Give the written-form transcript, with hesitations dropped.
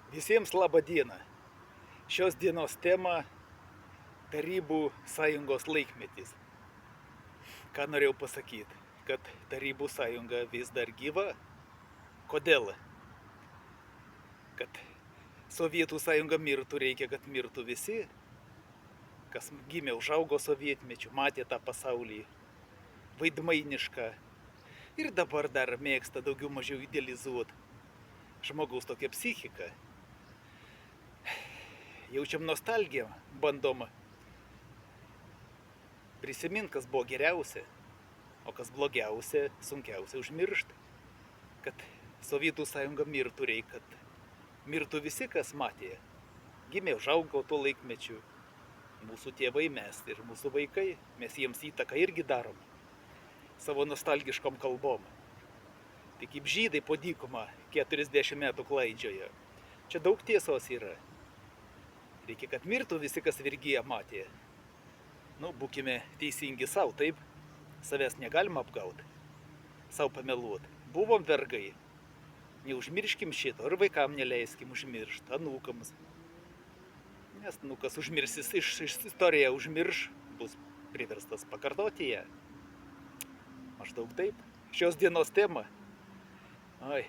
Visiems laba diena. Šios dienos tema – Tarybų sąjungos laikmetis. Ką norėjau pasakyti? Kad Tarybų sąjunga vis dar gyva. Kodėl? Kad Sovietų sąjunga mirtų, reikia, kad mirtų visi, kas gimė, užaugo sovietmečiu, matė tą pasaulį vaidmainišką ir dabar dar mėgsta daugiau mažiau idealizuoti žmogaus tokią psichiką. Jaučiam nostalgiją, bandom prisiminti, kas buvo geriausia, o kas blogiausia, sunkiausia užmiršti. Kad Sovietų sąjunga mirtų, reikia, kad mirtų visi, kas matė. Gimė, užaugo tuo laikmečiu. Mūsų tėvai, mes ir mūsų vaikai, mes jiems įtaką irgi darom. Savo nostalgiškom kalbom. Tai kaip žydai po dykumą 40 metų klaidžioja. Čia daug tiesos yra. Reikia, kad mirtų visi, kas vergiją matė. Būkime teisingi savo, taip? Savęs negalima apgauti. Sau pameluoti. Buvom vergai. Neužmirškim šito. Ir vaikam neleiskim užmiršti. Anūkams. Nes kas užmirsis iš istoriją užmirš, bus priverstas pakartoti ją. Maždaug taip. Šios dienos tema. Oi.